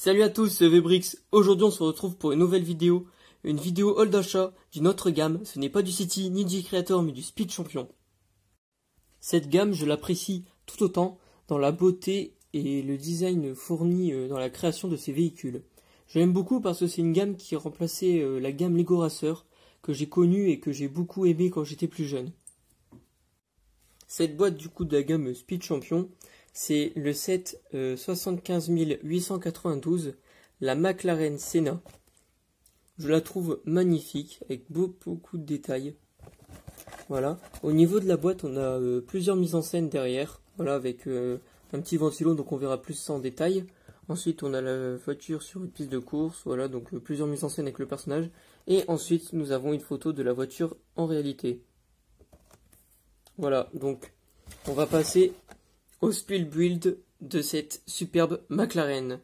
Salut à tous, c'est Webrix. Aujourd'hui on se retrouve pour une nouvelle vidéo. Une vidéo haul d'achat d'une autre gamme. Ce n'est pas du City ni du Creator mais du Speed Champion. Cette gamme je l'apprécie tout autant dans la beauté et le design fourni dans la création de ces véhicules. Je l'aime beaucoup parce que c'est une gamme qui remplaçait la gamme Lego Racer que j'ai connue et que j'ai beaucoup aimé quand j'étais plus jeune. Cette boîte du coup de la gamme Speed Champion, c'est le set 75 892, la McLaren Senna. Je la trouve magnifique, avec beaucoup de détails. Voilà. Au niveau de la boîte, on a plusieurs mises en scène derrière, voilà, avec un petit ventilo, donc on verra plus ça en détail. Ensuite, on a la voiture sur une piste de course, voilà, donc plusieurs mises en scène avec le personnage. Et ensuite, nous avons une photo de la voiture en réalité. Voilà, donc on va passer au speed build de cette superbe McLaren.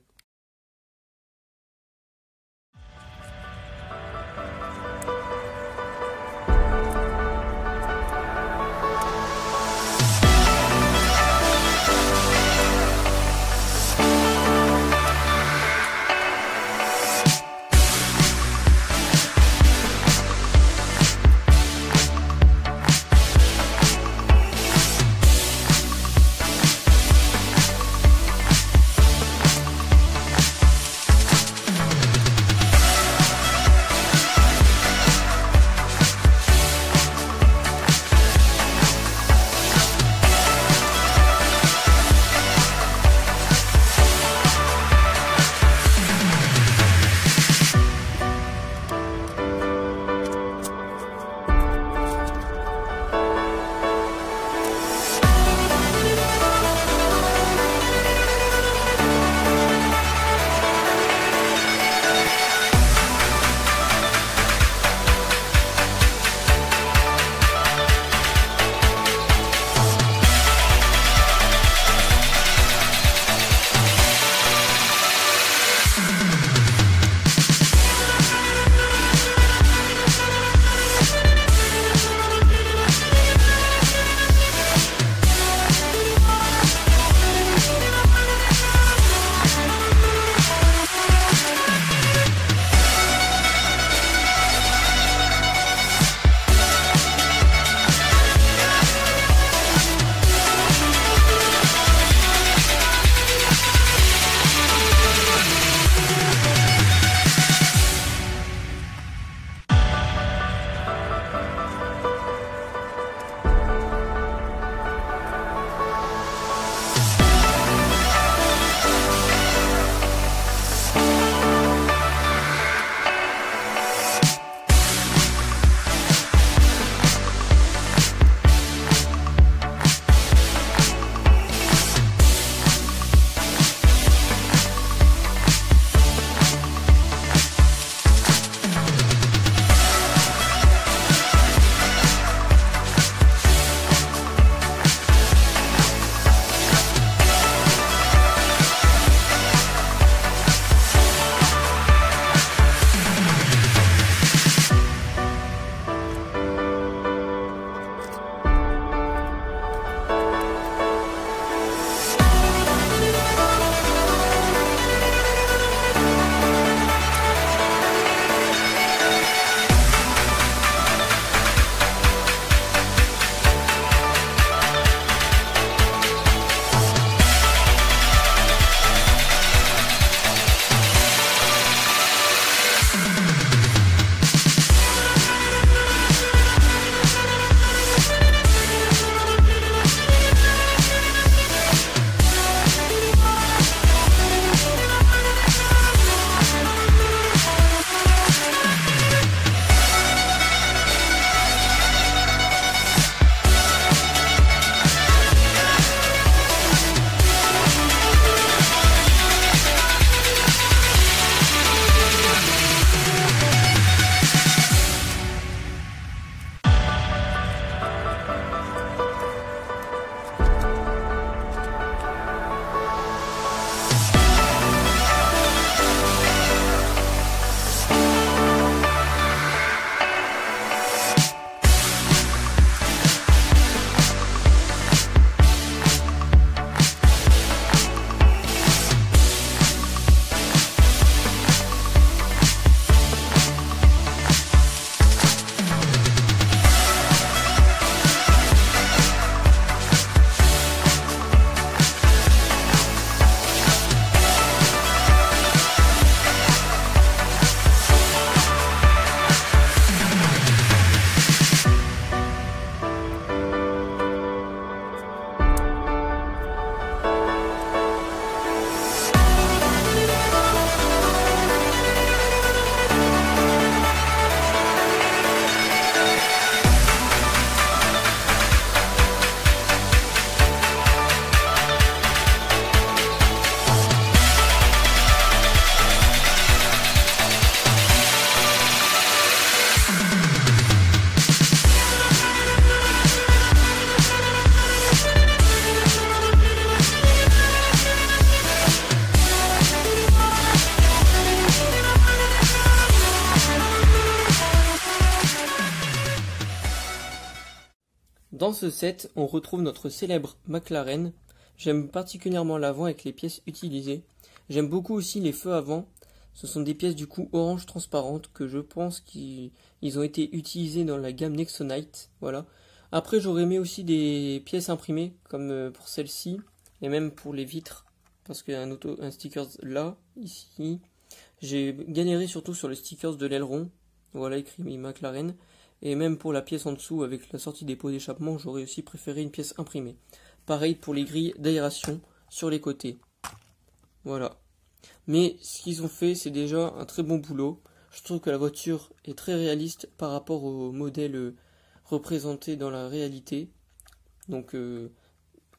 Dans ce set, on retrouve notre célèbre McLaren. J'aime particulièrement l'avant avec les pièces utilisées. J'aime beaucoup aussi les feux avant. Ce sont des pièces du coup orange transparentes que je pense qu'ils ont été utilisées dans la gamme Nexonite. Voilà. Après, j'aurais aimé aussi des pièces imprimées, comme pour celle-ci, et même pour les vitres, parce qu'il y a un sticker là, ici. J'ai galéré surtout sur le sticker de l'aileron, voilà, écrit McLaren, et même pour la pièce en dessous, avec la sortie des pots d'échappement, j'aurais aussi préféré une pièce imprimée. Pareil pour les grilles d'aération sur les côtés. Voilà. Mais ce qu'ils ont fait, c'est déjà un très bon boulot. Je trouve que la voiture est très réaliste par rapport au modèle représenté dans la réalité. Donc,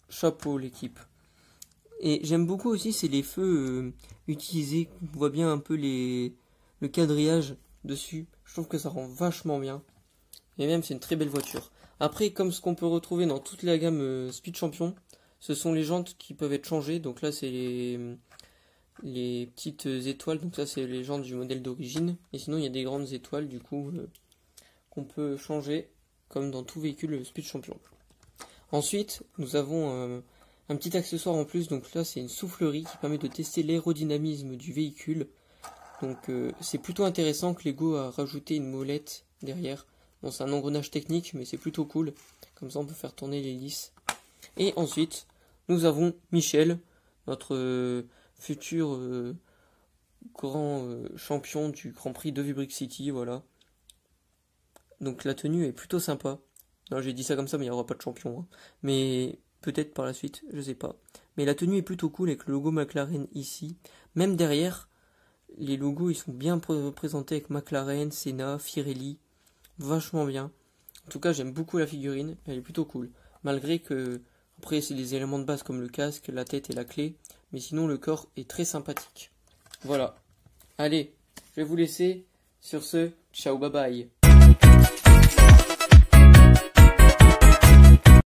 chapeau l'équipe. Et j'aime beaucoup aussi, c'est les feux utilisés. On voit bien un peu le quadrillage dessus. Je trouve que ça rend vachement bien. Et même, c'est une très belle voiture. Après, comme ce qu'on peut retrouver dans toute la gamme Speed Champion, ce sont les jantes qui peuvent être changées. Donc là, c'est les petites étoiles. Donc ça, c'est les jantes du modèle d'origine. Et sinon, il y a des grandes étoiles, du coup, qu'on peut changer, comme dans tout véhicule Speed Champion. Ensuite, nous avons un petit accessoire en plus. Donc là, c'est une soufflerie qui permet de tester l'aérodynamisme du véhicule. Donc c'est plutôt intéressant que Lego a rajouté une molette derrière. Bon, c'est un engrenage technique, mais c'est plutôt cool. Comme ça, on peut faire tourner l'hélice. Et ensuite, nous avons Michel, notre futur grand champion du Grand Prix de Brick City, voilà. Donc la tenue est plutôt sympa. Non, j'ai dit ça comme ça, mais il n'y aura pas de champion. Hein. Mais peut-être par la suite, je sais pas. Mais la tenue est plutôt cool avec le logo McLaren ici. Même derrière, les logos ils sont bien représentés avec McLaren, Senna, Pirelli. Vachement bien. En tout cas, j'aime beaucoup la figurine. Elle est plutôt cool. Malgré que, après, c'est des éléments de base comme le casque, la tête et la clé. Mais sinon, le corps est très sympathique. Voilà. Allez, je vais vous laisser. Sur ce, ciao, bye bye.